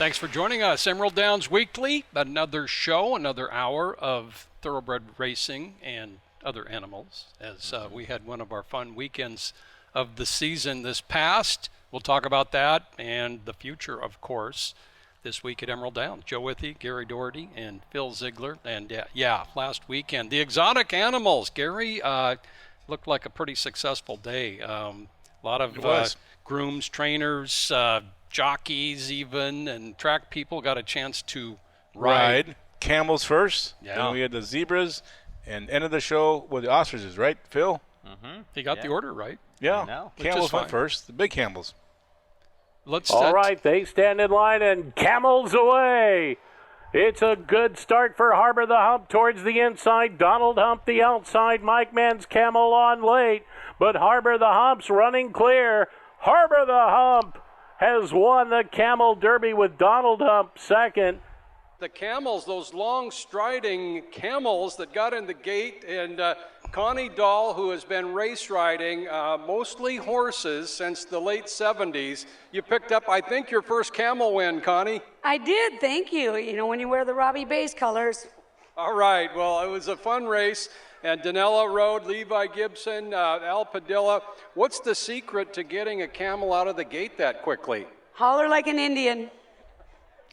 Thanks for joining us. Emerald Downs Weekly, another show, another hour of thoroughbred racing and other animals, as we had one of our fun weekends of the season this past. We'll talk about that and the future, of course, this week at Emerald Downs. Joe Withey, Gary Doherty, and Phil Ziegler. And last weekend, the exotic animals. Gary, looked like a pretty successful day. A lot of grooms, trainers, jockeys even, and track people got a chance to ride. Camels first, Yeah. then we had the zebras, and end of the show with the ostriches, right, Phil? Mm-hmm. He got the order right. Yeah, I know. camels went fine. first, the big camels. Let's All right, they stand in line and camels away. It's a good start for Harbor the Hump towards the inside. Donald Hump the outside. Mike Mann's camel on late, but Harbor the Hump's running clear. Harbor the Hump has won the Camel Derby with Donald Hump second. The camels, those long striding camels that got in the gate, and Connie Dahl, who has been race riding mostly horses since the late 70s. You picked up, I think, your first camel win, Connie. I did, thank you. You know, when you wear the Robbie Base colors. All right, well, it was a fun race. And Danella rode, Levi Gibson, Al Padilla. What's the secret to getting a camel out of the gate that quickly? Holler like an Indian.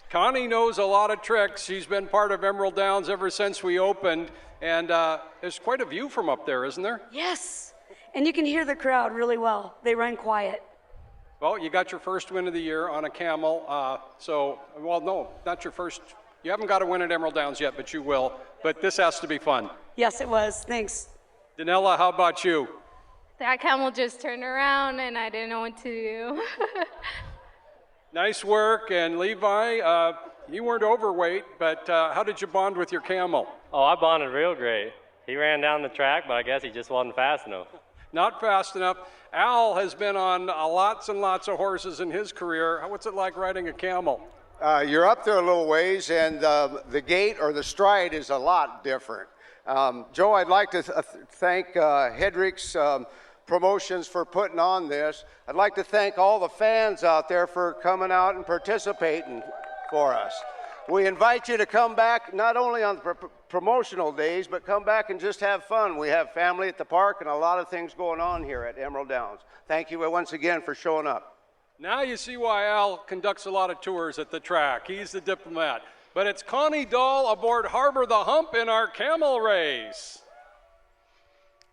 Connie knows a lot of tricks. She's been part of Emerald Downs ever since we opened. And there's quite a view from up there, isn't there? Yes, and you can hear the crowd really well. They run quiet. Well, you got your first win of the year on a camel. No, not your first. You haven't got a win at Emerald Downs yet, but you will. But this has to be fun. Yes, it was. Thanks. Danella, how about you? That camel just turned around and I didn't know what to do. Nice work. And Levi, you weren't overweight, but how did you bond with your camel? Oh, I bonded real great. He ran down the track, but I guess he just wasn't fast enough. Not fast enough. Al has been on lots and lots of horses in his career. What's it like riding a camel? You're up there a little ways, and the gait or the stride is a lot different. Joe, I'd like to thank Hedrick's Promotions for putting on this. I'd like to thank all the fans out there for coming out and participating for us. We invite you to come back not only on the promotional days, but come back and just have fun. We have family at the park and a lot of things going on here at Emerald Downs. Thank you once again for showing up. Now you see why Al conducts a lot of tours at the track. He's the diplomat. But it's Connie Dahl aboard Harbor the Hump in our camel race.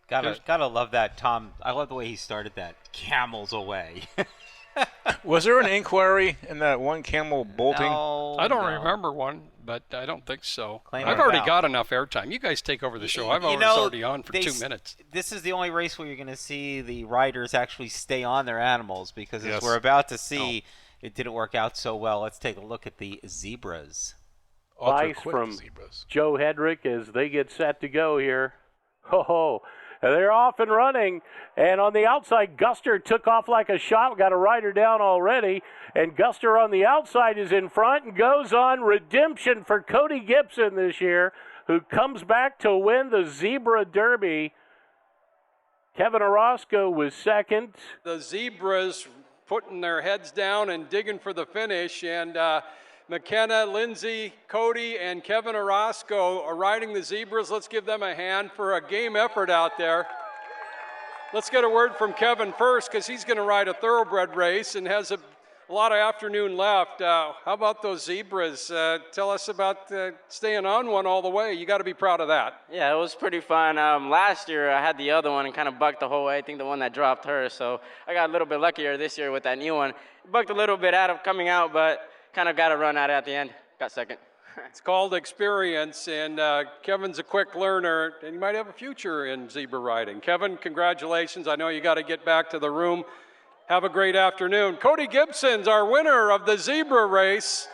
Gotta love that, Tom. I love the way he started that. Camels away. Was there an inquiry in that one camel bolting? No, I don't no. remember one, but I don't think so. Claim I've it already about. got enough airtime. You guys take over the show. I've You always know, already on for 2 minutes. This is the only race where you're going to see the riders actually stay on their animals because Yes. as we're about to see, it didn't work out so well. Let's take a look at the zebras. Ultra Advice quick from zebras. Joe Hedrick as they get set to go here. Ho-ho. They're off and running. And on the outside, Guster took off like a shot. Got a rider down already. And Guster on the outside is in front and goes on redemption for Cody Gibson this year, who comes back to win the Zebra Derby. Kevin Orozco was second. The zebras putting their heads down and digging for the finish, and McKenna, Lindsay, Cody, and Kevin Orozco are riding the zebras. Let's give them a hand for a game effort out there. Let's get a word from Kevin first, because he's going to ride a thoroughbred race and has a lot of afternoon left. How about those zebras? Tell us about staying on one all the way. You got to be proud of that. Yeah, it was pretty fun. Last year I had the other one and kind of bucked the whole way. I think the one that dropped her. So I got a little bit luckier this year with that new one. Bucked a little bit out of coming out, but kind of got a run at it at the end. Got second. It's called experience, and Kevin's a quick learner, and he might have a future in zebra riding. Kevin, congratulations. I know you got to get back to the room. Have a great afternoon. Cody Gibson's our winner of the zebra race.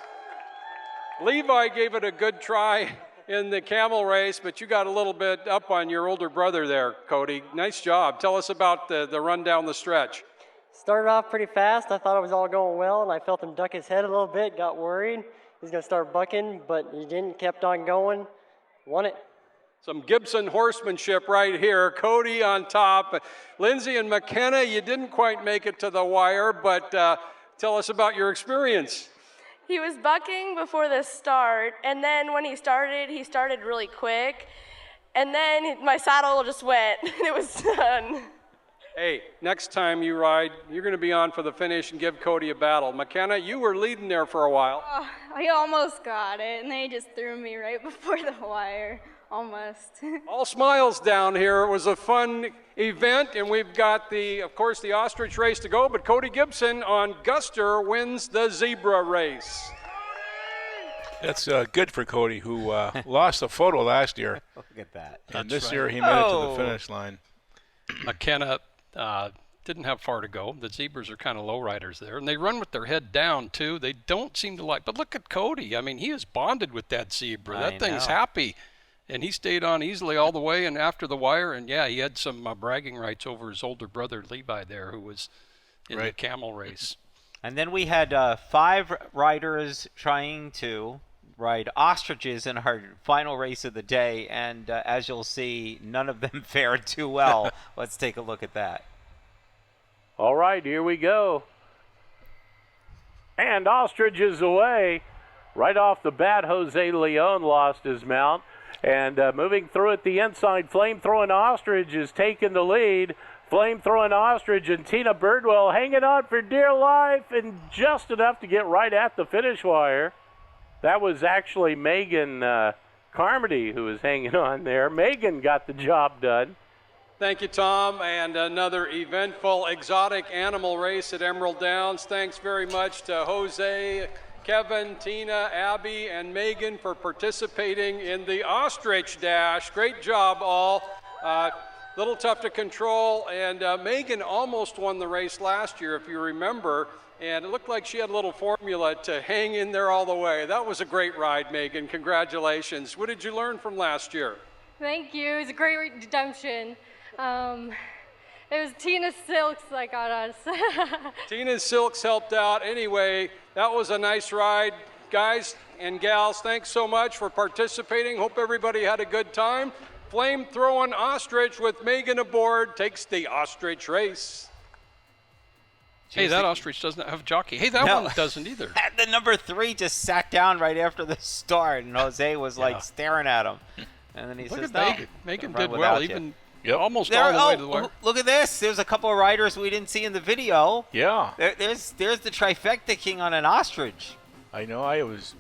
Levi gave it a good try in the camel race, but you got a little bit up on your older brother there, Cody. Nice job. Tell us about the run down the stretch. Started off pretty fast. I thought it was all going well, and I felt him duck his head a little bit, got worried. He's going to start bucking, but he didn't, kept on going, won it. Some Gibson horsemanship right here. Cody on top. Lindsay and McKenna, you didn't quite make it to the wire, but tell us about your experience. He was bucking before the start, and then when he started really quick, and then my saddle just went, and it was done. Hey, next time you ride, you're going to be on for the finish and give Cody a battle. McKenna, you were leading there for a while. Oh, I almost got it, and they just threw me right before the wire. Almost. All smiles down here. It was a fun event, and we've got of course, the ostrich race to go, but Cody Gibson on Guster wins the zebra race. That's good for Cody, who lost the photo last year. Look at that. And this year he made it to the finish line. McKenna didn't have far to go. The zebras are kind of low riders there, and they run with their head down, too. They don't seem to like, but look at Cody. I mean, he is bonded with that zebra. That thing's happy. And he stayed on easily all the way and after the wire. And, yeah, he had some bragging rights over his older brother, Levi, there, who was in the camel race. And then we had 5 riders trying to ride ostriches in our final race of the day. And as you'll see, none of them fared too well. Let's take a look at that. All right, here we go. And ostrich is away. Right off the bat, Jose Leon lost his mount. And moving through at the inside, Flame-Throwing Ostrich is taking the lead. Flame-Throwing Ostrich and Tina Birdwell hanging on for dear life and just enough to get right at the finish wire. That was actually Megan Carmody who was hanging on there. Megan got the job done. Thank you, Tom, and another eventful exotic animal race at Emerald Downs. Thanks very much to Jose, Kevin, Tina, Abby, and Megan for participating in the Ostrich Dash. Great job, all. Little tough to control, and Megan almost won the race last year, if you remember, and it looked like she had a little formula to hang in there all the way. That was a great ride, Megan. Congratulations. What did you learn from last year? Thank you. It was a great redemption. It was Tina Silks that got us. Tina Silks helped out. Anyway, that was a nice ride. Guys and gals, thanks so much for participating. Hope everybody had a good time. Flame-Throwing Ostrich with Megan aboard takes the ostrich race. Hey, that ostrich doesn't have a jockey. Hey, that one doesn't either. The number 3 just sat down right after the start, and Jose was like staring at him. And then he says, no, Megan did well, even almost all the way to the wire. Look at this. There's a couple of riders we didn't see in the video. Yeah. There's the trifecta king on an ostrich. I know. I was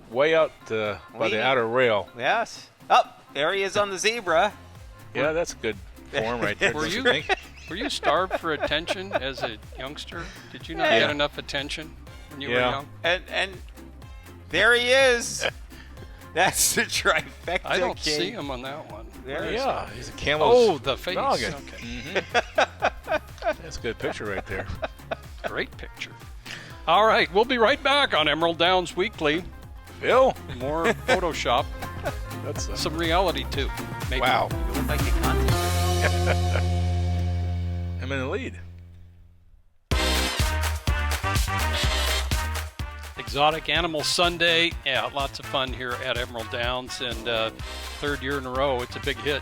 way out by the outer rail. Yes. Oh, there he is on the zebra. Yeah, that's good form right there. Were you starved for attention as a youngster? Did you not get enough attention when you were young? And there he is. That's the trifecta I don't king. see him on that one. Yeah, he's a camel. Oh, the face. Noggin. Okay. Mm-hmm. That's a good picture right there. Great picture. All right, we'll be right back on Emerald Downs Weekly. Phil? More Photoshop. That's some reality, too. Maybe. Wow. You look like a content. I'm in the lead. Exotic Animal Sunday. Yeah, lots of fun here at Emerald Downs. And third year in a row, it's a big hit.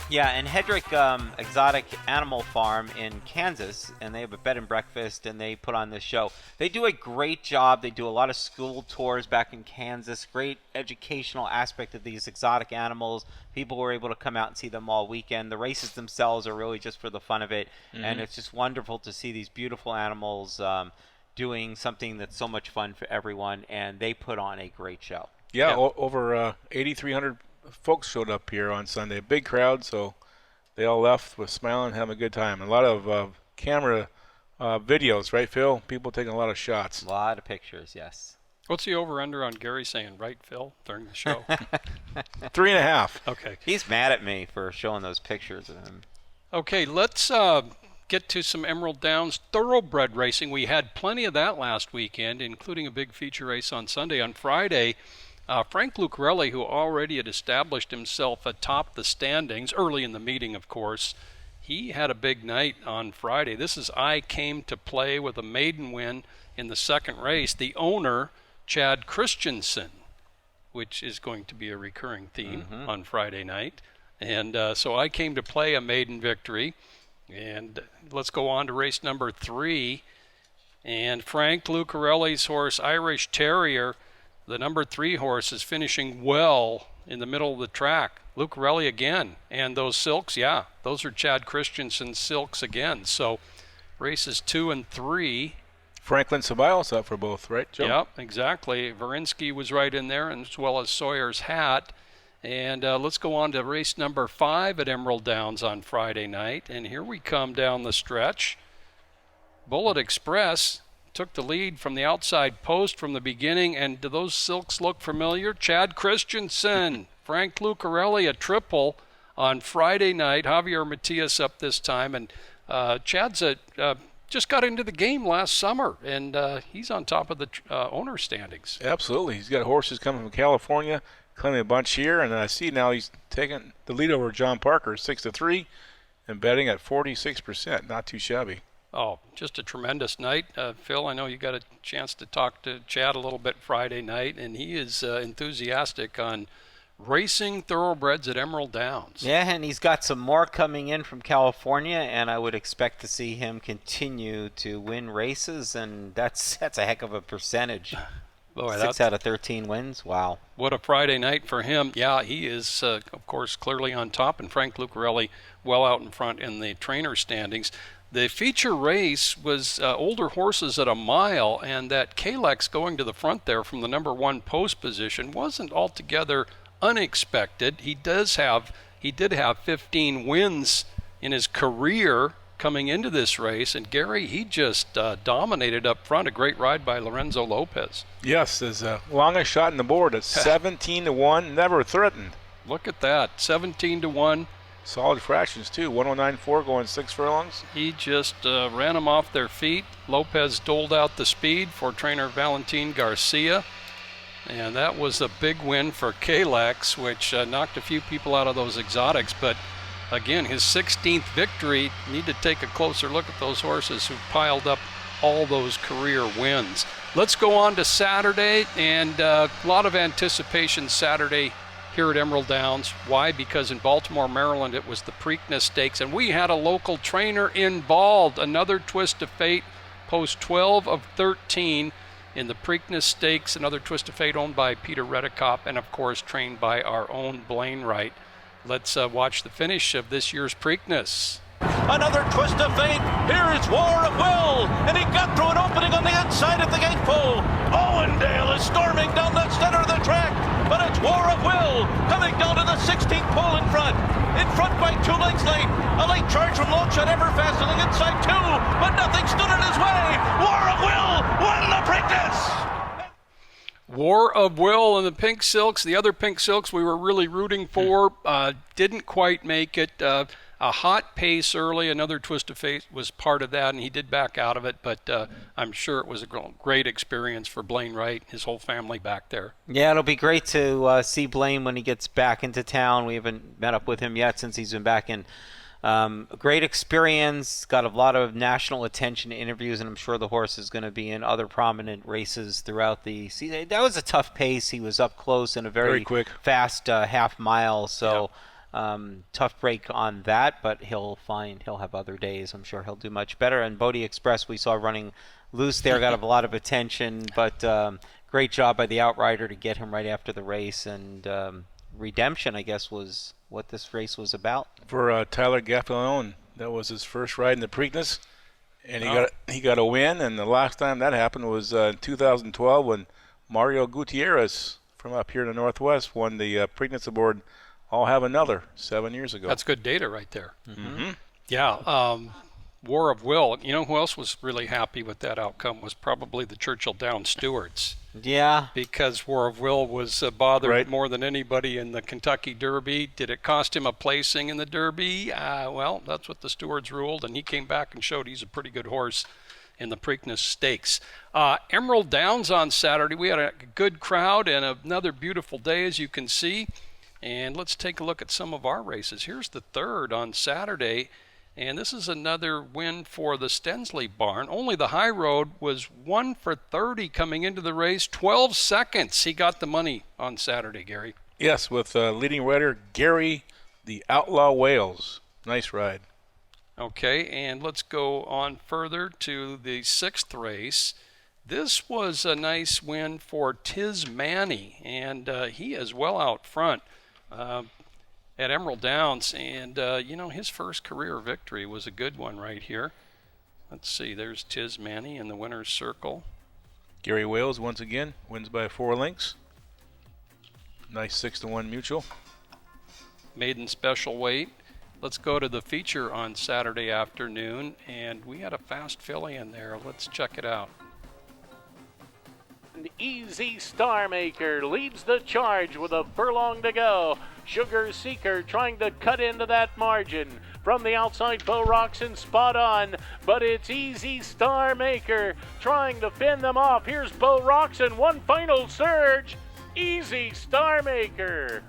Yeah, and Hedrick Exotic Animal Farm in Kansas, and they have a bed and breakfast, and they put on this show. They do a great job. They do a lot of school tours back in Kansas. Great educational aspect of these exotic animals. People were able to come out and see them all weekend. The races themselves are really just for the fun of it, and it's just wonderful to see these beautiful animals doing something that's so much fun for everyone, and they put on a great show. Yeah. Over 8,300 folks showed up here on Sunday. A big crowd, so they all left with smiling, having a good time. A lot of camera videos, right, Phil? People taking a lot of shots. A lot of pictures, yes. What's the over-under on Gary saying, right, Phil, during the show? 3.5. Okay. He's mad at me for showing those pictures of him. Okay, let's get to some Emerald Downs thoroughbred racing. We had plenty of that last weekend, including a big feature race on Sunday. On Friday, Frank Lucarelli, who already had established himself atop the standings, early in the meeting, of course, he had a big night on Friday. This is I Came to Play with a maiden win in the second race. The owner, Chad Christensen, which is going to be a recurring theme on Friday night. And so I Came to Play a maiden victory. And let's go on to race number 3. And Frank Lucarelli's horse, Irish Terrier, the number 3 horse, is finishing well in the middle of the track. Lucarelli again. And those silks, yeah, those are Chad Christensen's silks again. So races 2 and 3. Franklin Ceballos up for both, right, Joe? Yep, exactly. Varinsky was right in there, and as well as Sawyer's Hat. And let's go on to race number 5 at Emerald Downs on Friday night. And here we come down the stretch. Bullet Express took the lead from the outside post from the beginning. And do those silks look familiar? Chad Christensen, Frank Lucarelli, a triple on Friday night. Javier Matias up this time. And Chad's just got into the game last summer, and he's on top of the owner standings. Absolutely. He's got horses coming from California, claiming a bunch here, and I see now he's taking the lead over John Parker, 6-3, and betting at 46%. Not too shabby. Oh, just a tremendous night. Phil, I know you got a chance to talk to Chad a little bit Friday night, and he is enthusiastic on racing thoroughbreds at Emerald Downs. Yeah, and he's got some more coming in from California, and I would expect to see him continue to win races, and that's a heck of a percentage. Boy, 6 out of 13 wins. Wow. What a Friday night for him. Yeah, he is, of course, clearly on top, and Frank Lucarelli well out in front in the trainer standings. The feature race was older horses at a mile, and that Kalex going to the front there from the number 1 post position wasn't altogether unexpected. He did have 15 wins in his career coming into this race, and Gary, he just dominated up front. A great ride by Lorenzo Lopez. Yes, there's the longest shot in the board at 17-1, never threatened. Look at that, 17-1. Solid fractions too, 109.4 going 6 furlongs. He just ran them off their feet. Lopez doled out the speed for trainer Valentin Garcia. And that was a big win for Kalex, which knocked a few people out of those exotics. But again, his 16th victory. Need to take a closer look at those horses who piled up all those career wins. Let's go on to Saturday, and a lot of anticipation Saturday here at Emerald Downs. Why? Because in Baltimore, Maryland, it was the Preakness Stakes, and we had a local trainer involved. Another twist of fate, post 12 of 13. In the Preakness Stakes, another twist of fate owned by Peter Redekop and, of course, trained by our own Blaine Wright. Let's watch the finish of this year's Preakness. Another twist of fate. Here is War of Will, and he got through an opening on the inside of the gate pole. Owendale is storming down the center of the track, but it's War of Will coming down to the 16th pole in front by 2 lengths late. A late charge from Longshot Everfast on the inside too, but nothing stood in his way. War of Will won the Preakness. War of Will and the Pink Silks. The other Pink Silks we were really rooting for didn't quite make it. A hot pace early, another twist of fate was part of that, and he did back out of it, but I'm sure it was a great experience for Blaine Wright, his whole family back there. Yeah, it'll be great to see Blaine when he gets back into town. We haven't met up with him yet since he's been back in. Great experience, got a lot of national attention interviews, and I'm sure the horse is going to be in other prominent races throughout the season. That was a tough pace. He was up close in a very quick, fast half mile, so... Yep. Tough break on that, but he'll have other days. I'm sure he'll do much better. And Bodie Express we saw running loose there, got a lot of attention, but great job by the outrider to get him right after the race. And redemption, I guess, was what this race was about. For Tyler Gaffalione, that was his first ride in the Preakness, and he got a win. And the last time that happened was 2012 when Mario Gutierrez from up here in the Northwest won the Preakness aboard I'll Have Another 7 years ago. That's good data right there. Mm-hmm. Yeah. War of Will. You know who else was really happy with that outcome was probably the Churchill Downs stewards. Yeah. Because War of Will was bothered more than anybody in the Kentucky Derby. Did it cost him a placing in the Derby? Well, that's what the stewards ruled, and he came back and showed he's a pretty good horse in the Preakness Stakes. Emerald Downs on Saturday. We had a good crowd and another beautiful day, as you can see. And let's take a look at some of our races. Here's the third on Saturday, and this is another win for the Stensley barn. Only the High Road was 1 for 30 coming into the race. 12 seconds he got the money on Saturday, Gary. Yes, with leading rider Gary the Outlaw Wales. Nice ride. Okay, and let's go on further to the 6th race. This was a nice win for Tiz Manny, and he is well out front at Emerald Downs. And, his first career victory was a good one right here. Let's see, there's Tiz Manny in the winner's circle. Gary Wales once again wins by 4 lengths. Nice 6-1 mutual. Maiden special weight. Let's go to the feature on Saturday afternoon, and we had a fast filly in there. Let's check it out. Easy Star Maker leads the charge with a furlong to go. Sugar Seeker trying to cut into that margin. From the outside, Bo Roxon spot on, but it's Easy Star Maker trying to fend them off. Here's Bo Roxon, one final surge. Easy Star Maker.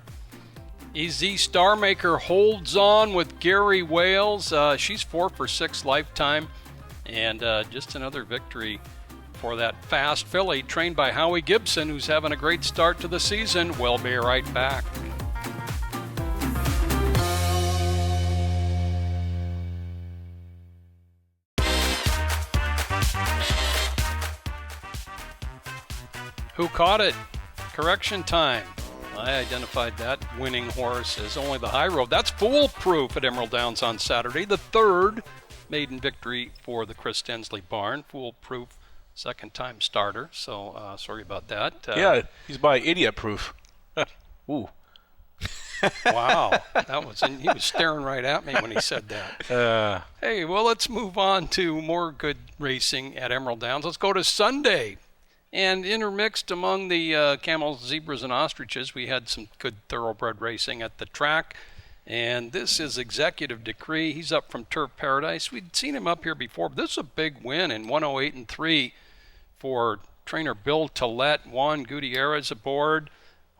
Easy Star Maker holds on with Gary Wales. She's 4 for 6 lifetime, and just another victory for that fast filly trained by Howie Gibson, who's having a great start to the season. We'll be right back. Who caught it? Correction time. I identified that winning horse as Only the High Road. That's foolproof at Emerald Downs on Saturday. The 3rd maiden victory for the Chris Densley barn. Foolproof, second-time starter. So sorry about that. Yeah, he's by idiot proof. Ooh. Wow. He was staring right at me when he said that. Hey, well, let's move on to more good racing at Emerald Downs. Let's go to Sunday. And intermixed among the camels, zebras, and ostriches, we had some good thoroughbred racing at the track. And this is Executive Decree. He's up from Turf Paradise. We'd seen him up here before, but this is a big win in 108-3 for trainer Bill Tillett. Juan Gutierrez aboard,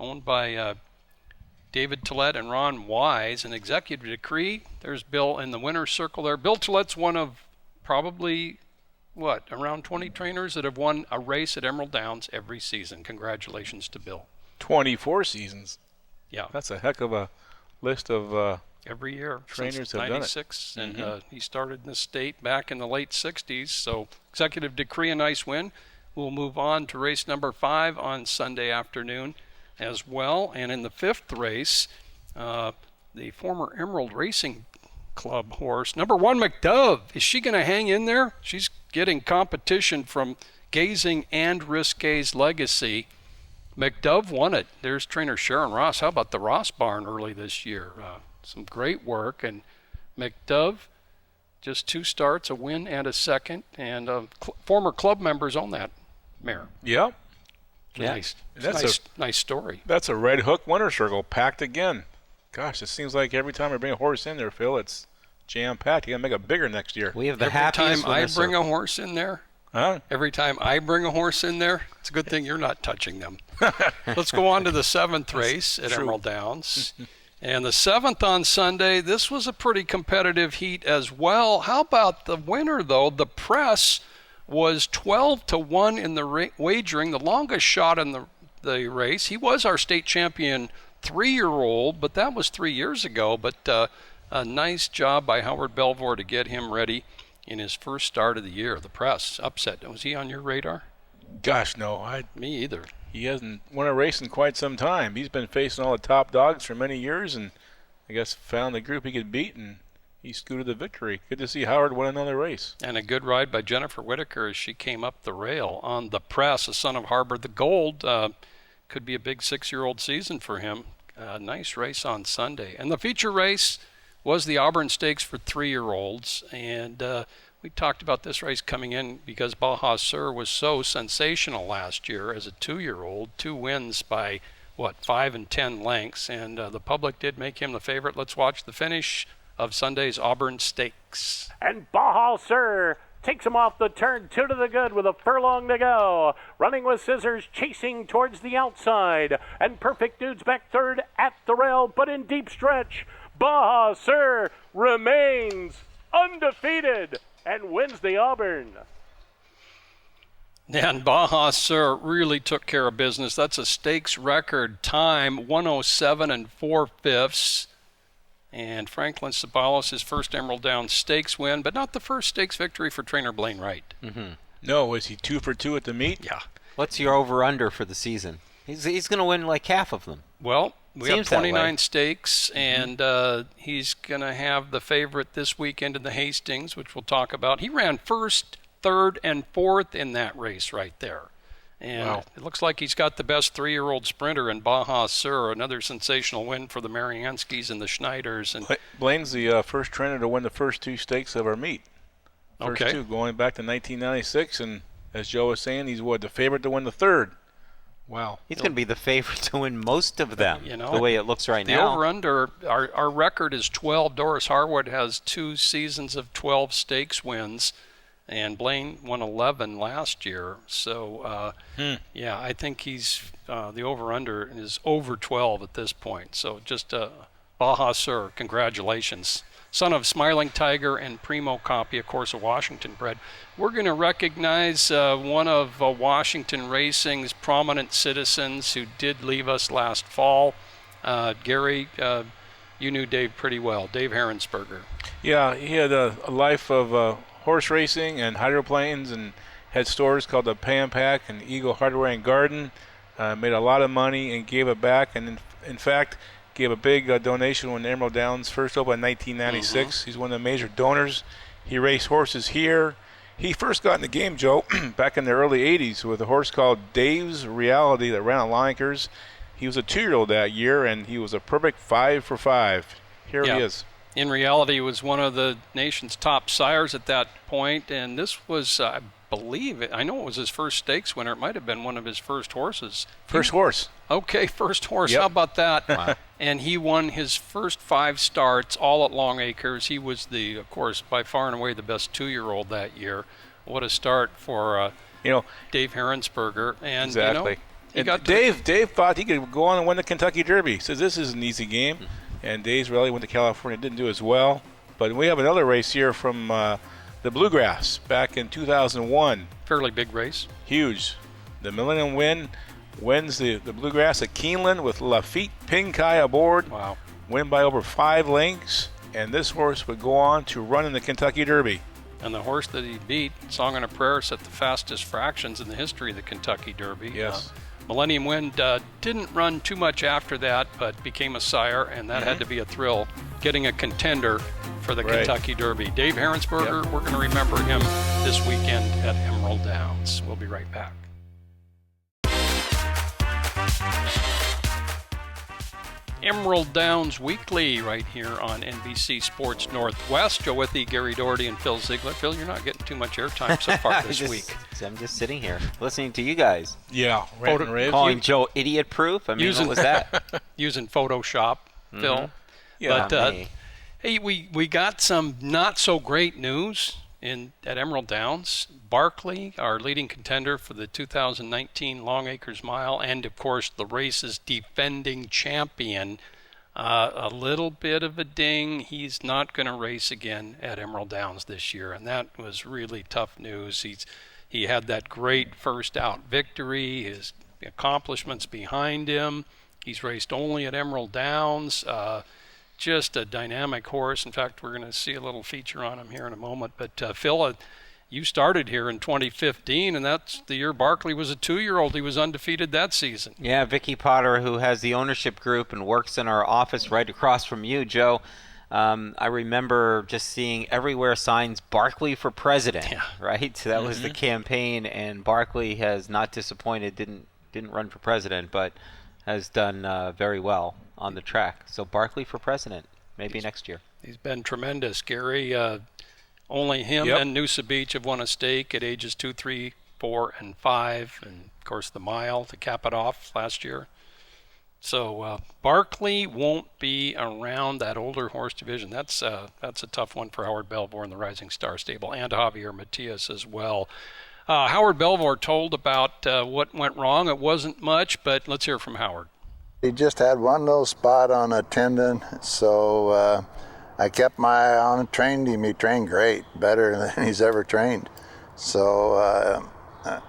owned by David Tillett and Ron Wise. And Executive Decree, there's Bill in the winner's circle there. Bill Tillett's one of probably around 20 trainers that have won a race at Emerald Downs every season. Congratulations to Bill. 24 seasons. Yeah. That's a heck of a list of every year trainers since have 96, done it. And he started in the state back in the late 60s. So Executive Decree, a nice win. We'll move on to race number 5 on Sunday afternoon as well. And in the 5th race, the former Emerald Racing Club horse, number 1 McDove. Is she going to hang in there? She's getting competition from Gazing and Risque's Legacy. McDove won it. There's trainer Sharon Ross. How about the Ross barn early this year? Some great work. And McDove, just 2 starts, a win and a second. And former club members own that mare. Yep. Nice. Nice story. That's a Red Hook winner's circle packed again. Gosh, it seems like every time I bring a horse in there, Phil, it's jam-packed. You got to make it bigger next year. We have the every happiest time I bring a horse in there, every time I bring a horse in there, it's a good thing you're not touching them. Let's go on to the 7th race at Emerald Downs. And the 7th on Sunday, this was a pretty competitive heat as well. How about the winner, though? The Press was 12-1 in the wagering, the longest shot in the race. He was our state champion 3-year-old, but that was 3 years ago. But a nice job by Howard Belvoir to get him ready in his first start of the year. The Press upset. Was he on your radar? Gosh, no. Me either. He hasn't won a race in quite some time. He's been facing all the top dogs for many years, and I guess found the group he could beat, and he scooted the victory. Good to see Howard win another race. And a good ride by Jennifer Whitaker as she came up the rail on the Press. A son of Harbor the Gold. Could be a big 6-year-old season for him. Nice race on Sunday. And the feature race was the Auburn Stakes for 3-year-olds. And we talked about this race coming in because Baja Sur was so sensational last year as a 2-year-old. 2 wins by, 5 and 10 lengths. And the public did make him the favorite. Let's watch the finish of Sunday's Auburn Stakes. And Baja Sur takes him off the turn, 2 to the good with a furlong to go. Running with Scissors, chasing towards the outside. And Perfect Dude's back third at the rail, but in deep stretch. Baja Sur remains undefeated and wins the Auburn. And Baja Sur really took care of business. That's a stakes record time, 107 4/5. And Franklin Sabalos, his first Emerald Downs Stakes win, but not the first stakes victory for trainer Blaine Wright. Mm-hmm. No, was he 2 for 2 at the meet? Yeah. What's your over/under for the season? He's going to win like half of them. Well, we Seems have that way. 29 stakes, and he's going to have the favorite this weekend in the Hastings, which we'll talk about. He ran first, third, and fourth in that race right there. And Wow. it looks like he's got the best 3-year-old sprinter in Baja Sur, another sensational win for the Marianskis and the Schneiders. And Blaine's the first trainer to win the first 2 stakes of our meet. First Okay. 2, going back to 1996, and as Joe was saying, he's the favorite to win the third. Wow. He's going to be the favorite to win most of them, You know, the way it looks right the now. over-under, our record is 12. Doris Harwood has 2 seasons of 12 stakes wins, and Blaine won 11 last year. So, yeah, I think he's the over-under is over 12 at this point. So just Baja Sur, congratulations. Son of Smiling Tiger and Primo Copy, of course, a Washington bred. We're going to recognize one of Washington Racing's prominent citizens who did leave us last fall. Gary, you knew Dave pretty well, Dave Herensberger. Yeah, he had a life of horse racing and hydroplanes, and had stores called the Pam Pack and Eagle Hardware and Garden. Made a lot of money and gave it back, and in fact, gave a big donation when Emerald Downs first opened in 1996. He's one of the major donors. He raced horses here. He first got in the game, Joe, back in the early 80s with a horse called Dave's Reality that ran at Lawakers. He was a 2-year-old that year, and he was a perfect 5 for 5. Here Yeah. he is. In reality, he was one of the nation's top sires at that point, and this was, I believe, I know it was his first stakes winner. It might have been one of his first horses. First horse. Okay, first horse. Yep. How about that? Wow. And he won his first 5 starts, all at Long Acres. He was of course, by far and away the best 2-year-old that year. What a start for Dave Herensberger. And Exactly. he And got Dave thought he could go on and win the Kentucky Derby. He says this is an easy game. And Dave's Rally went to California, didn't do as well. But we have another race here from the Bluegrass back in 2001. fairly big race. Huge. The Millennium wins the Bluegrass at Keeneland with Lafitte Pinkai aboard. Wow. Win by over 5 lengths. And this horse would go on to run in the Kentucky Derby. And the horse that he beat, Song and a Prayer, set the fastest fractions in the history of the Kentucky Derby. Yes. Millennium Wind didn't run too much after that, but became a sire, and that had to be a thrill, getting a contender for the Right. Kentucky Derby. Dave Herensberger, we're going to remember him this weekend at Emerald Downs. We'll be right back. Emerald Downs Weekly right here on NBC Sports Northwest. Joe Withy, Gary Doherty, and Phil Ziegler. Phil, you're not getting too much airtime so far this week. I'm just sitting here listening to you guys. Yeah, rant and rave. Calling Joe idiot-proof? I mean, what was that? Using Photoshop, Phil. Yeah. But me. hey, we got some not so great news at Emerald Downs. Barkley, our leading contender for the 2019 Long Acres Mile, and of course the race's defending champion, a little bit of a ding. He's not going to race again at Emerald Downs this year, and that was really tough news. He had that great first out victory, his accomplishments behind him. He's raced only at Emerald Downs. Just a dynamic horse. In fact, we're going to see a little feature on him here in a moment. But Phil, you started here in 2015, and that's the year Barkley was a 2-year-old. He was undefeated that season. Yeah, Vicky Potter, who has the ownership group and works in our office right across from you, Joe. I remember just seeing everywhere signs Barkley for president, right? So that was the campaign, and Barkley has not disappointed, didn't run for president, but has done very well on the track. So Barkley for president, maybe next year. He's been tremendous, Gary. Only him and Noosa Beach have won a stake at ages 2, 3, 4, and 5, and of course the mile to cap it off last year. So Barkley won't be around that older horse division. That's a tough one for Howard Belvoir and the Rising Star stable, and Javier Matias as well. Howard Belvoir told about what went wrong. It wasn't much, but let's hear from Howard. He just had one little spot on a tendon, so I kept my eye on him, trained him. He trained great, better than he's ever trained. So,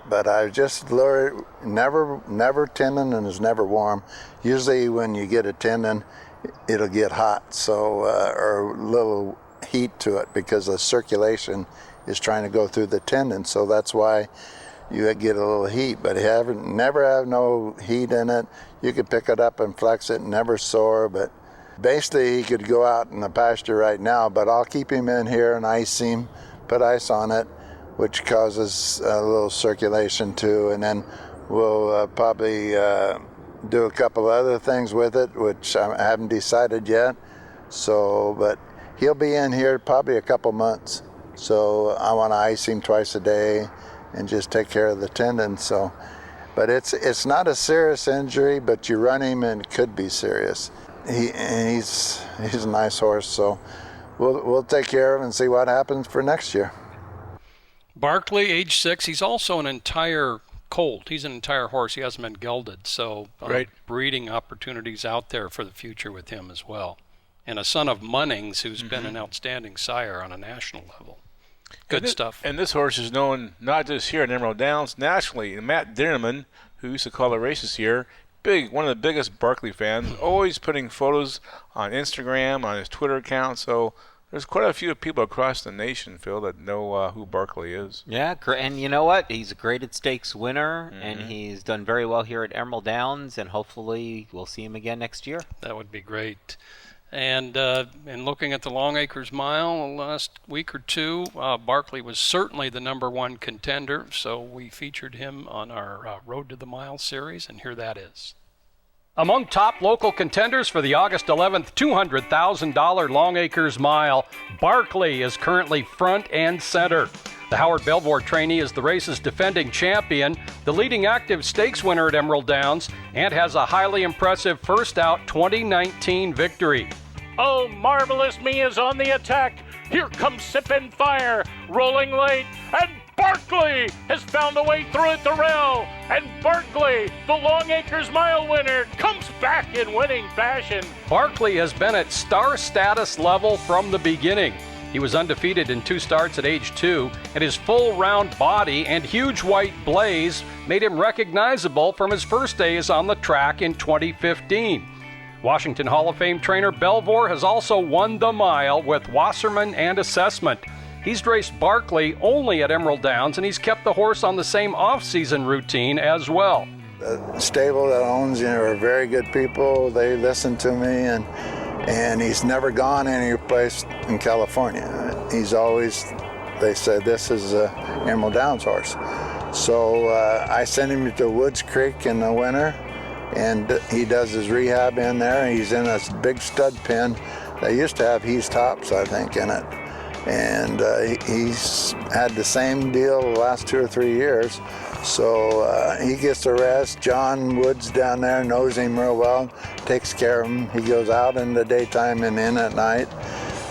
but I just never tendon and is never warm. Usually when you get a tendon, it'll get hot, so or a little heat to it because the circulation is trying to go through the tendon. So that's why you get a little heat, but never have no heat in it. You could pick it up and flex it, never sore. But basically, he could go out in the pasture right now. But I'll keep him in here and ice him, put ice on it, which causes a little circulation too. And then we'll probably do a couple other things with it, which I haven't decided yet. So, but he'll be in here probably a couple months. So I want to ice him twice a day and just take care of the tendon. So, but it's not a serious injury, but you run him and it could be serious. He's a nice horse, so we'll take care of him and see what happens for next year. Barkley, age 6, he's also an entire colt. He's an entire horse. He hasn't been gelded, so breeding opportunities out there for the future with him as well. And a son of Munnings, who's been an outstanding sire on a national level. Good stuff. And this horse is known not just here at Emerald Downs, nationally. And Matt Dinnerman, who used to call the races here, one of the biggest Barkley fans, always putting photos on Instagram, on his Twitter account. So there's quite a few people across the nation, Phil, that know who Barkley is. Yeah, and you know what? He's a graded stakes winner, and he's done very well here at Emerald Downs, and hopefully we'll see him again next year. That would be great. And in looking at the Long Acres Mile last week or two, Barkley was certainly the #1 contender, so we featured him on our Road to the Mile series, and here that is. Among top local contenders for the August 11th $200,000 Long Acres Mile, Barkley is currently front and center. The Howard Belvoir trainee is the race's defending champion, the leading active stakes winner at Emerald Downs, and has a highly impressive first out 2019 victory. Oh, Marvelous Me is on the attack. Here comes Sip and Fire, rolling late, and Barkley has found a way through at the rail. And Barkley, the Long Acres Mile winner, comes back in winning fashion. Barkley has been at star status level from the beginning. He was undefeated in 2 starts at age 2, and his full round body and huge white blaze made him recognizable from his first days on the track in 2015. Washington Hall of Fame trainer Belvoir has also won the mile with Wasserman and Assessment. He's raced Barkley only at Emerald Downs, and he's kept the horse on the same off-season routine as well. The stable that owns are very good people. They listen to me, and he's never gone any place in California. He's always, they said, this is a Emerald Downs horse. So I send him to Woods Creek in the winter, and he does his rehab in there. He's in a big stud pen. They used to have He's Tops, I think, in it. And he's had the same deal the last 2 or 3 years. So he gets the rest. John Woods down there knows him real well, takes care of him. He goes out in the daytime and in at night.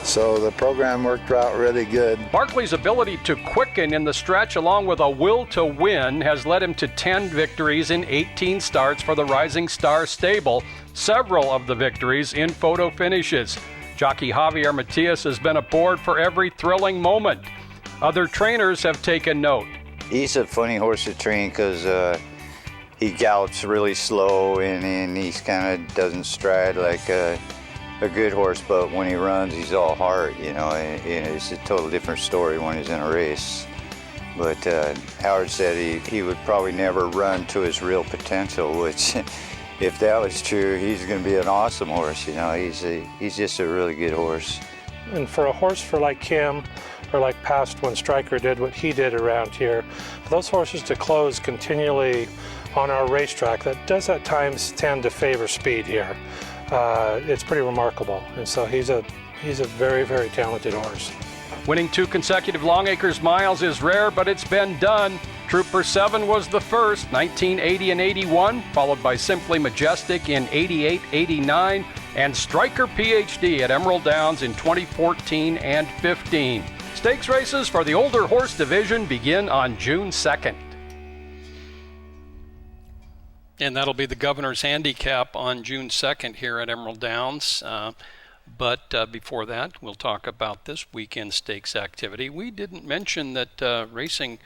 So the program worked out really good. Barkley's ability to quicken in the stretch along with a will to win has led him to 10 victories in 18 starts for the Rising Star stable, several of the victories in photo finishes. Jockey Javier Matias has been aboard for every thrilling moment. Other trainers have taken note. He's a funny horse to train because he gallops really slow and he's kind of doesn't stride like a good horse, but when he runs, he's all heart, and it's a total different story when he's in a race. But Howard said he would probably never run to his real potential, which if that was true, he's going to be an awesome horse. He's just a really good horse. And for a horse like him, or like past when Stryker did what he did around here, for those horses to close continually on our racetrack, that does at times tend to favor speed here. It's pretty remarkable, and so he's a very, very talented horse. Winning 2 consecutive Long Acres Miles is rare, but it's been done. Trooper 7 was the first, 1980 and 81, followed by Simply Majestic in 88, 89, and Stryker PhD at Emerald Downs in 2014 and 15. Stakes races for the older horse division begin on June 2nd. And that'll be the Governor's Handicap on June 2nd here at Emerald Downs. But before that, we'll talk about this weekend stakes activity. We didn't mention that racing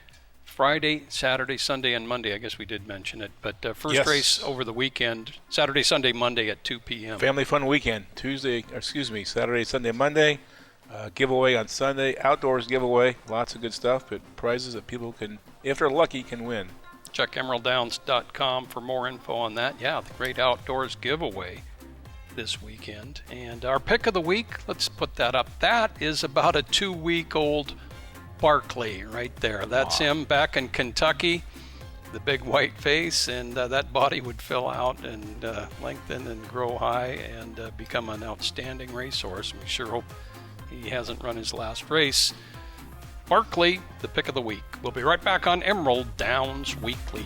Friday, Saturday, Sunday, and Monday. I guess we did mention it. But first Yes. race over the weekend, Saturday, Sunday, Monday at 2 p.m. Family fun weekend. Saturday, Sunday, Monday. Giveaway on Sunday. Outdoors giveaway. Lots of good stuff, but prizes that people can, if they're lucky, can win. Check emeralddowns.com for more info on that. Yeah, the Great Outdoors giveaway this weekend. And our pick of the week, let's put that up. That is about a 2-week-old Barkley right there. That's him back in Kentucky, the big white face, and that body would fill out and lengthen and grow high and become an outstanding racehorse. We sure hope he hasn't run his last race. Barkley, the pick of the week. We'll be right back on Emerald Downs Weekly.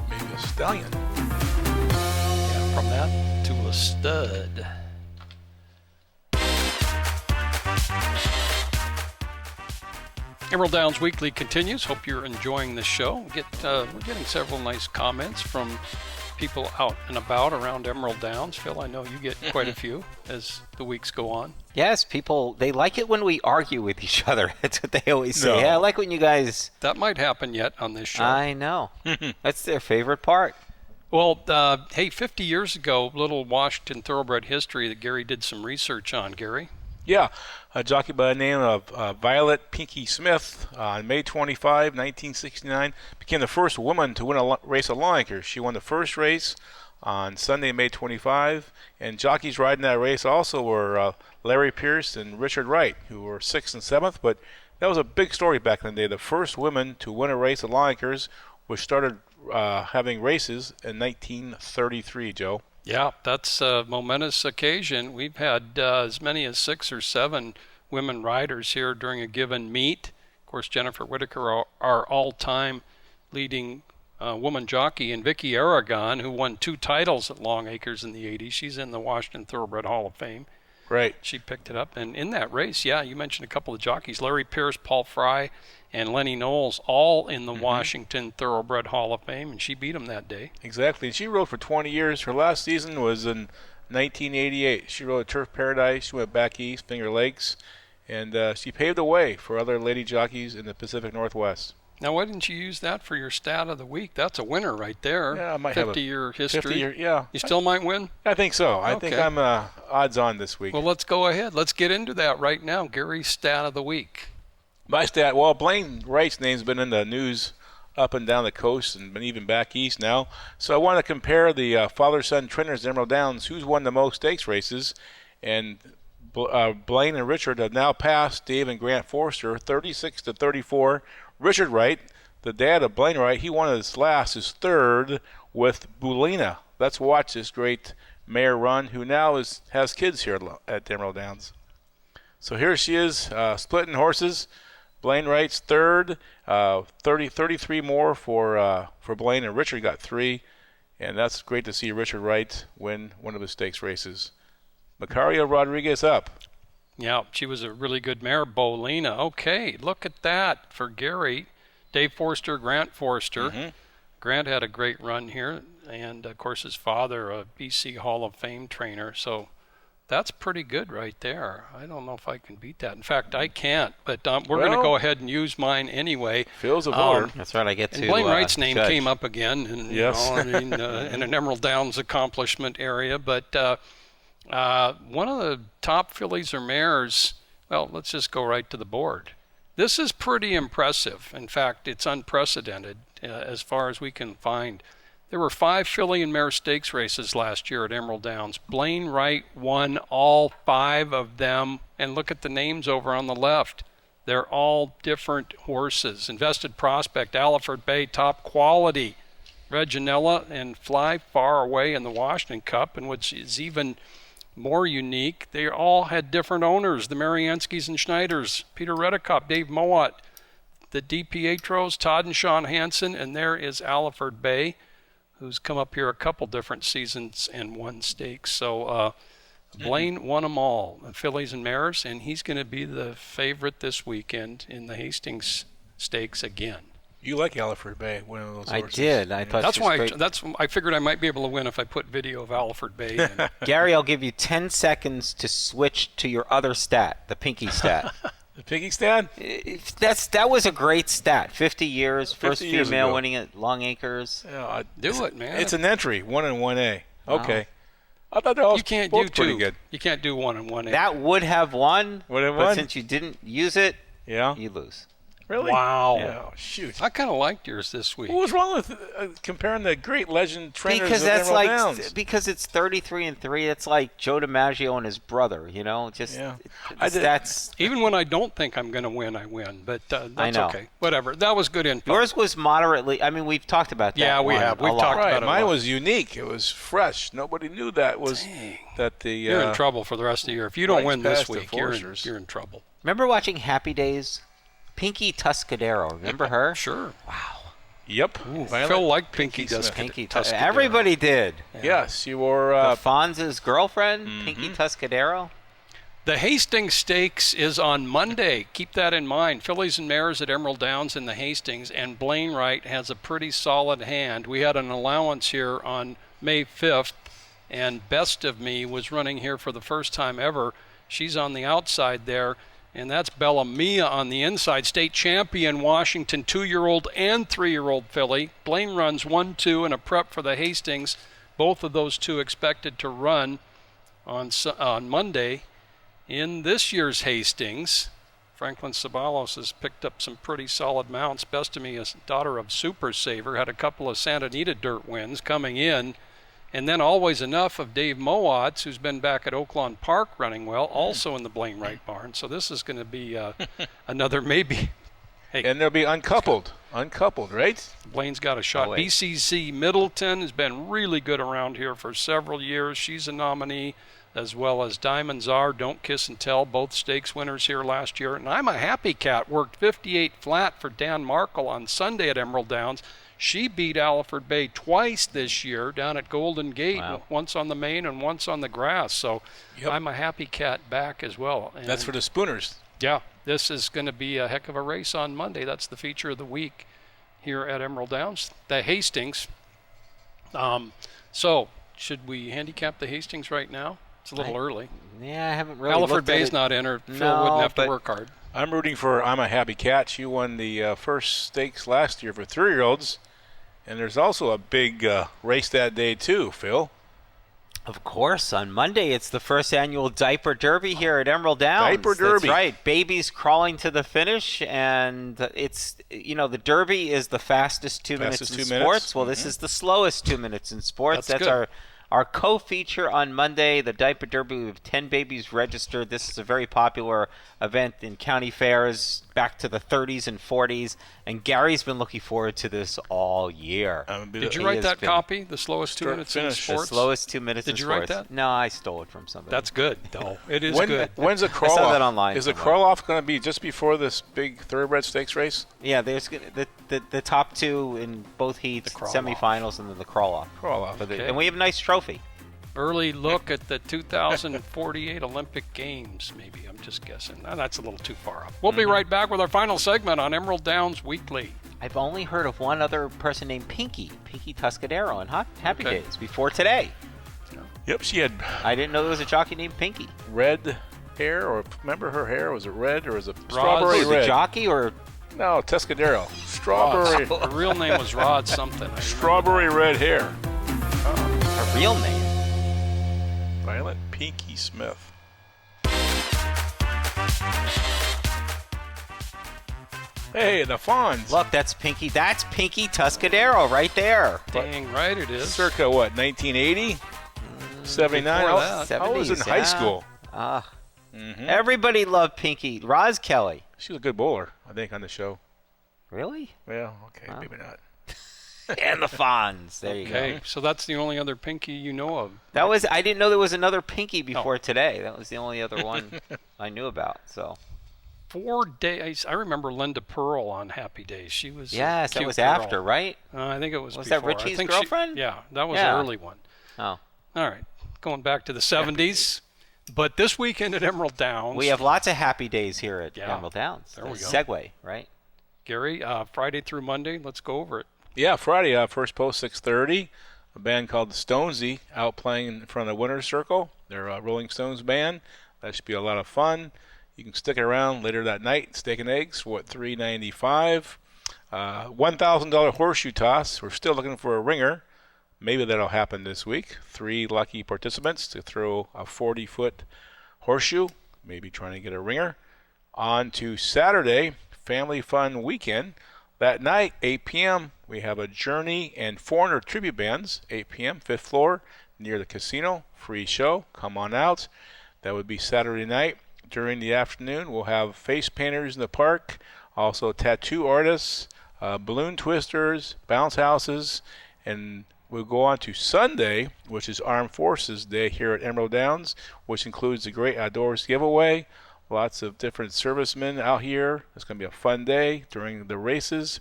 Maybe a stallion. Yeah, from that to a stud. Emerald Downs Weekly continues. Hope you're enjoying the show. We're getting several nice comments from people out and about around Emerald Downs. Phil, I know you get quite a few as the weeks go on. Yes, people, they like it when we argue with each other. That's what they always say. No. Yeah, I like when you guys... That might happen yet on this show. I know. That's their favorite part. Well, hey, 50 years ago, little Washington Thoroughbred history that Gary did some research on. Gary? Yeah, a jockey by the name of Violet Pinky Smith on May 25, 1969, became the first woman to win a race at Longacres. She won the first race on Sunday, May 25, and jockeys riding that race also were Larry Pierce and Richard Wright, who were 6th and 7th, but that was a big story back in the day. The first women to win a race at Longacres, which started having races in 1933, Joe. Yeah, that's a momentous occasion. We've had as many as 6 or 7 women riders here during a given meet. Of course, Jennifer Whitaker, our all-time leading woman jockey, and Vicky Aragon, who won 2 titles at Longacres in the 80s. She's in the Washington Thoroughbred Hall of Fame. Right. She picked it up. And in that race, yeah, you mentioned a couple of jockeys, Larry Pierce, Paul Fry, and Lenny Knowles, all in the Washington Thoroughbred Hall of Fame, and she beat them that day. Exactly. And she rode for 20 years. Her last season was in 1988. She rode at Turf Paradise. She went back east, Finger Lakes, and she paved the way for other lady jockeys in the Pacific Northwest. Now, why didn't you use that for your stat of the week? That's a winner right there. Yeah, I might have 50-year history. 50-year, yeah. You still might win? I think so. I think Okay. I'm odds on this week. Well, let's go ahead. Let's get into that right now. Gary's stat of the week. My stat, well, Blaine Wright's name's been in the news up and down the coast and been even back east now. So I want to compare the father-son trainers at Emerald Downs, who's won the most stakes races. And Blaine and Richard have now passed Dave and Grant Forster, 36-34. Richard Wright, the dad of Blaine Wright, he won his 3rd with Bulina. Let's watch this great mare run, who now has kids here at Emerald Downs. So here she is, splitting horses. Blaine Wright's 3rd, 33 more for Blaine, and Richard got 3, and that's great to see Richard Wright win one of his stakes races. Macario Rodriguez up. Yeah, she was a really good mare, Bolina. Okay, look at that for Gary. Dave Forster, Grant Forster. Grant had a great run here, and of course his father, a BC Hall of Fame trainer, so that's pretty good right there. I don't know if I can beat that. In fact, I can't, but we're going to go ahead and use mine anyway. Phil's a voter. That's right, I get and to Blaine Wright's name judge. came up again, and Yes. you know, I mean, in an Emerald Downs accomplishment area. But one of the top fillies or mares, well, let's just go right to the board. This is pretty impressive. In fact, it's unprecedented as far as we can find. There were 5 filly and mare stakes races last year at Emerald Downs. Blaine Wright won all 5 of them. And look at the names over on the left. They're all different horses. Invested Prospect, Aliford Bay, Top Quality, Reginella, and Fly Far Away in the Washington Cup. And which is even more unique, they all had different owners. The Marianskis and Schneiders, Peter Redekop, Dave Mowat, the DiPietros, Todd and Sean Hansen, and there is Aliford Bay, who's come up here a couple different seasons and won stakes. So Blaine won them all, the fillies and mares, and he's going to be the favorite this weekend in the Hastings Stakes again. You like Aliford Bay, one of those I horses. did. I thought That's she was why great. I figured I might be able to win if I put video of Aliford Bay in. Gary, I'll give you 10 seconds to switch to your other stat, the pinky stat. The Pinky stat? That was a great stat. 50 years, 50 first years female ago. winning at Long Acres. Yeah, Do it, man. It's an entry, 1 and 1A. Wow. Okay. I thought they all You can't both do pretty two. good. You can't do 1 and 1. That would have won, Would have but won? since you didn't use it, Yeah. you lose. Really? Wow. Yeah. Oh, shoot. I kind of liked yours this week. What was wrong with comparing the great legend trainers Because of that's Emerald like Downs? because it's 33 and 3. It's like Joe DiMaggio and his brother. Just Yeah. that's. Even when I don't think I'm going to win, I win. But that's I know. okay. Whatever. That was good info. Yours was moderately. I mean, we've talked about that. Yeah, we one have. a We've lot. talked Right. about it a Mine lot. was unique. It was fresh. Nobody knew that was that the. You're in trouble for the rest of the year. If you don't Rights win this past the week, you're Foresters. in trouble. Remember watching Happy Days? Pinky Tuscadero. Remember her? Sure. Yep. Phil liked Pinky Smith. Tuscadero. Pinky Tuscadero. Everybody did. Yes, you wore. The Fonz's girlfriend, Pinky Tuscadero. The Hastings Stakes is on Monday. Keep that in mind. Fillies and Mares at Emerald Downs in the Hastings, and Blaine Wright has a pretty solid hand. We had an allowance here on May 5th, and Best of Me was running here for the first time ever. She's on the outside there, and that's Bella Mia on the inside. State champion Washington, 2-year-old and 3-year-old filly. Blaine runs 1-2 in a prep for the Hastings. Both of those two expected to run on Monday. In this year's Hastings, Franklin Sabalos has picked up some pretty solid mounts. Best of Me, a daughter of Super Saver, had a couple of Santa Anita dirt wins coming in. And then Always Enough of Dave Mowatts, who's been back at Oaklawn Park running well, also in the Blaine Wright barn. So this is going to be another maybe. Hey, and they'll be uncoupled. Uncoupled, right? Blaine's got a shot. wait. BCC Middleton has been really good around here for several years. She's a nominee, as well as Diamond Czar, Don't Kiss and Tell, both stakes winners here last year. And I'm a Happy Cat, worked 58 flat for Dan Markle on Sunday at Emerald Downs. She beat Alliford Bay twice this year down at Golden Gate, once on the main and once on the grass. So I'm a Happy Cat back as well. And that's for the Spooners. yeah, this is going to be a heck of a race on Monday. That's the feature of the week here at Emerald Downs. The Hastings. So should we handicap the Hastings right now? It's a little early. Yeah, I haven't really. Alliford looked at Bay's it. not in, or Phil No, wouldn't have to but- work hard. I'm rooting for I'm a Happy Cat. She won the first stakes last year for 3-year-olds. And there's also a big race that day, too, Phil. Of course, on Monday it's the first annual Diaper Derby here at Emerald Downs. Diaper Derby. That's right. Babies crawling to the finish, and it's the Derby is the fastest 2 minutes Fastest in 2 minutes. sports. Well, this is the slowest 2 minutes in sports. That's That's good. our co-feature on Monday, the Diaper Derby. We have 10 babies registered. This is a very popular event in county fairs back to the 30s and 40s, and Gary's been looking forward to this all year. Did you He write has that been- copy? The slowest 2 minutes in finish. sports? The slowest 2 minutes Did in you write sports. that? No, I stole it from somebody. That's good, though. It is good. When's the I crawl saw off? that online Is the somewhere. crawl off going to be just before this big thoroughbred stakes race? Yeah, there's the top two in both heats, semifinals, and then the crawl off. Crawl off. Okay. And we have a nice trophy. Early look at the 2048 Olympic Games, maybe. I'm just guessing. No, that's a little too far off. We'll be right back with our final segment on Emerald Downs Weekly. I've only heard of one other person named Pinky Tuscadero in Happy Okay. Days before today. Yep, she had I didn't know there was a jockey named Pinky. red hair, or remember her hair? Was it red or was it Who, strawberry the red? jockey or No, Tuscadero. Strawberry. Her real name was Rod something. Strawberry red hair. a real name? Violet Pinky Smith. Hey, the Fonz. Look, that's Pinky Tuscadero right there. Dang right it is. Circa what, 1980? 79? before I that. was in 70s, high yeah. school. Everybody loved Pinky. Roz Kelly. She was a good bowler, I think, on the show. Really? Well, okay, maybe not. And the Fonz. There you Okay, go. so that's the only other Pinky you know of. I didn't know there was another Pinky before today. That was the only other one I knew about. So 4 days. I remember Linda Pearl on Happy Days. She was a yes, that cute was girl. after, right? I think it was Was before. that I Richie's think girlfriend? yeah, that was Yeah. an early one. Oh. All right, going back to the 70s. But this weekend at Emerald Downs, We have lots of Happy Days here at Yeah. Emerald Downs. There we go. Segway, right? Gary, Friday through Monday. Let's go over it. Yeah, Friday, first post 6:30. A band called the Stonesy out playing in front of the Winner's Circle. They're a Rolling Stones band. That should be a lot of fun. You can stick it around later that night. Steak and eggs for $3.95. $1,000 horseshoe toss. We're still looking for a ringer. Maybe that'll happen this week. 3 lucky participants to throw a 40-foot horseshoe. Maybe trying to get a ringer. On to Saturday, family fun weekend. That night, 8 p.m., we have a Journey and Foreigner tribute bands. 8 p.m., 5th floor, near the casino. Free show. Come on out. That would be Saturday night. During the afternoon, we'll have face painters in the park, also tattoo artists, balloon twisters, bounce houses, and we'll go on to Sunday, which is Armed Forces Day here at Emerald Downs, which includes the Great Outdoors giveaway. Lots of different servicemen out here. It's going to be a fun day during the races,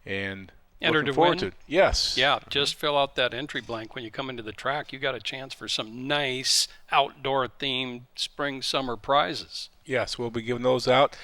and Enter looking to forward win? to it. Yes. Yeah, just fill out that entry blank when you come into the track. You got a chance for some nice outdoor-themed spring-summer prizes. Yes, we'll be giving those out.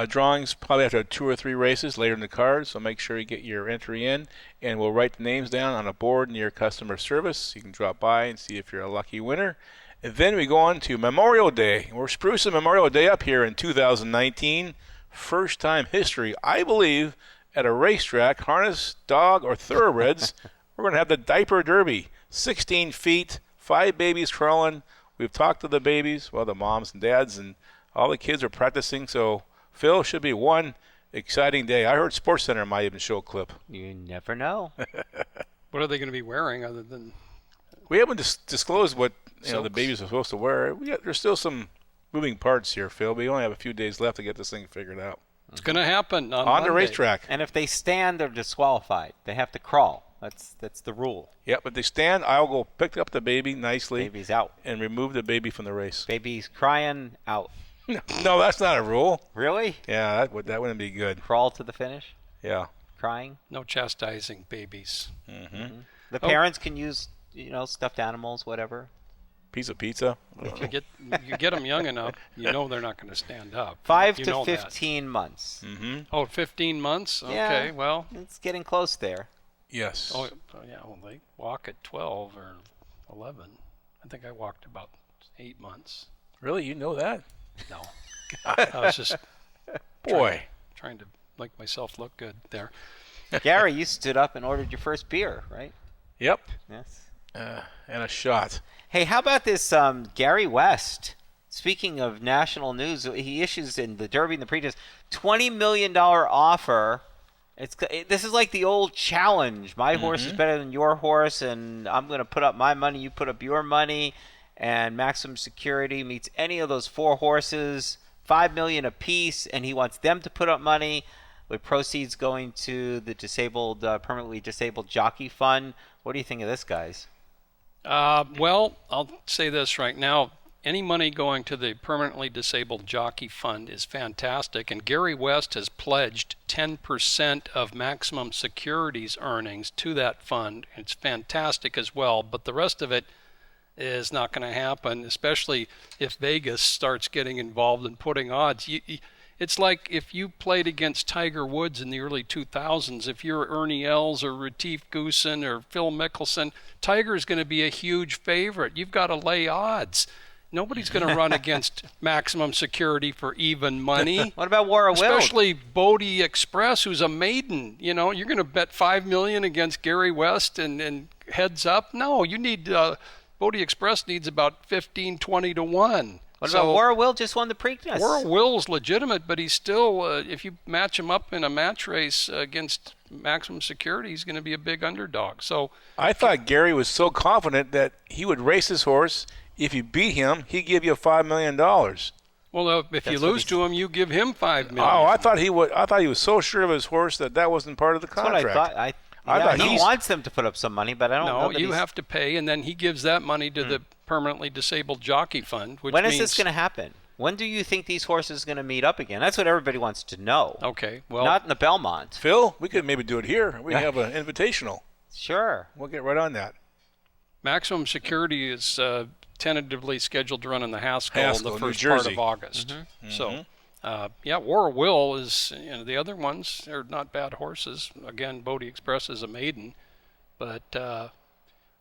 Drawings probably after 2 or 3 races later in the card, so make sure you get your entry in, and we'll write the names down on a board near customer service. You can drop by and see if you're a lucky winner. And then we go on to Memorial Day. We're sprucing Memorial Day up here in 2019. First time history, I believe, at a racetrack, harness, dog, or thoroughbreds. We're going to have the Diaper Derby. 16 feet, 5 babies crawling. We've talked to the babies, well, the moms and dads, and all the kids are practicing. So, Phil, should be one exciting day. I heard SportsCenter might even show a clip. You never know. What are they going to be wearing other than... We haven't disclosed what the Silks. babies are supposed to wear. There's still some moving parts here, Phil. We only have a few days left to get this thing figured out. It's going to happen on the Monday. racetrack. And if they stand, they're disqualified. They have to crawl. That's the rule. Yeah, but they stand. I'll go pick up the baby nicely. Baby's out. And remove the baby from the race. Baby's crying, out. No, that's not a rule. Really? Yeah, that wouldn't be good. Crawl to the finish? Yeah. Crying? No chastising babies. Mm-hmm. The parents can use, stuffed animals, whatever. Piece of pizza. If you get them young enough, you know they're not going to stand up. 5 You to know 15 months. Mm-hmm. Oh, 15 months? Yeah, Okay, well. It's getting close there. Yes. Oh, yeah, well, they walk at 12 or 11. I think I walked about 8 months. Really? You know that? No. I was just trying to make myself look good there. Gary, you stood up and ordered your first beer, right? Yep. Yes. And a shot. Hey, how about this Gary West? Speaking of national news, he issues in the Derby and the Preakness $20 million offer. This is like the old challenge. My horse is better than your horse, and I'm going to put up my money, you put up your money, and Maximum Security meets any of those 4 horses, $5 million apiece, and he wants them to put up money, with proceeds going to the permanently disabled jockey fund. What do you think of this, guys? Well, I'll say this right now. Any money going to the permanently disabled jockey fund is fantastic, and Gary West has pledged 10% of Maximum Security's earnings to that fund. It's fantastic as well, but the rest of it is not going to happen, especially if Vegas starts getting involved in putting odds. It's like if you played against Tiger Woods in the early 2000s, if you're Ernie Els or Retief Goosen or Phil Mickelson, Tiger's going to be a huge favorite. You've got to lay odds. Nobody's going to run against Maximum Security for even money. What about War of Will? Especially Bodie Express, who's a maiden. You're going to bet $5 million against Gary West and heads up? No, you need Bodie Express needs about 15, 20 to 1. What about War of Will? Just won the Preakness. War of Will's legitimate, but he's still, if you match him up in a match race against Maximum Security, he's going to be a big underdog. So I thought Gary was so confident that he would race his horse. If you beat him, he'd give you $5 million. Well, if you lose to him, you give him $5 million. Oh, I thought he would. I thought he was so sure of his horse that wasn't part of the contract. That's what I thought. He wants them to put up some money, but I don't know. No, you have to pay, and then he gives that money to the permanently disabled jockey fund. Which when is means, this going to happen? When do you think these horses are going to meet up again? That's what everybody wants to know. Okay, well, not in the Belmont. Phil, we could maybe do it here. We have an invitational. Sure. We'll get right on that. Maximum Security is tentatively scheduled to run in the Haskell in the first New part Jersey. of August. So, War of Will is, the other ones are not bad horses. Again, Bodie Express is a maiden, but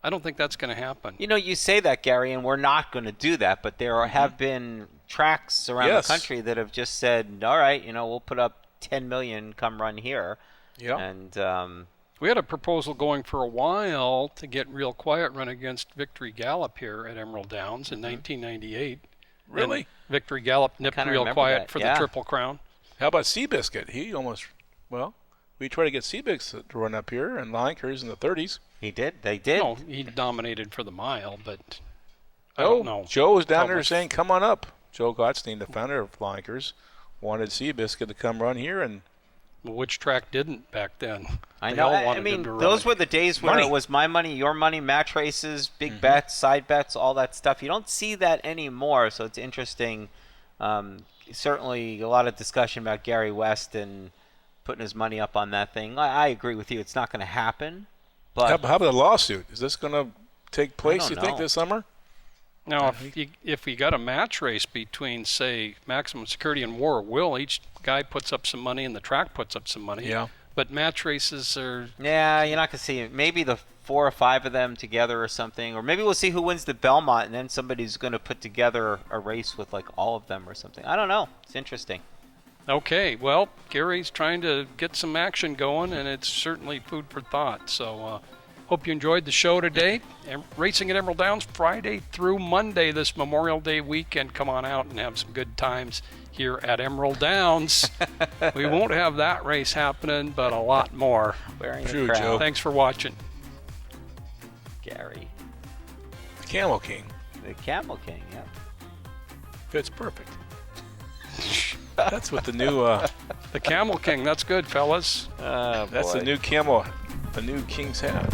I don't think that's going to happen. You know, you say that, Gary, and we're not going to do that, but there have been tracks around Yes. the country that have just said, all right, we'll put up 10 million, come run here. Yeah. And we had a proposal going for a while to get Real Quiet run against Victory Gallop here at Emerald Downs in 1998. Really? And Victory Gallop nipped Kinda Real remember Quiet that, for yeah. the Triple Crown. How about Seabiscuit? He almost, we tried to get Seabiscuit to run up here and Lankers in the 30s. he did. They did. No, he dominated for the mile, but I don't know. Joe was down how there much- saying, come on up. Joe Gottstein, the founder of Lankers, wanted Seabiscuit to come run here, and Which track didn't back then? I They know. all I wanted mean, him to run those it. were the days where Money. it was my money, your money, match races, big bets, side bets, all that stuff. You don't see that anymore, so it's interesting. Certainly a lot of discussion about Gary West and putting his money up on that thing. I agree with you. It's not going to happen. But how about the lawsuit? Is this going to take place, don't you think, know. this summer? Now, if we got a match race between, say, Maximum Security and War of Will, each guy puts up some money and the track puts up some money. Yeah. But match races are... yeah, you're not going to see it. Maybe the 4 or 5 of them together or something. Or maybe we'll see who wins the Belmont, and then somebody's going to put together a race with like all of them or something. I don't know. It's interesting. Okay, well, Gary's trying to get some action going, and it's certainly food for thought. So hope you enjoyed the show today. Racing at Emerald Downs Friday through Monday this Memorial Day weekend. Come on out and have some good times here at Emerald Downs. We won't have that race happening, but a lot more. Wearing True, a crown. Joe. Thanks for watching. Gary. The Camel King. The Camel King, yeah. Fits perfect. That's what the new... The Camel King, that's good, fellas. that's the new camel, the new King's hat.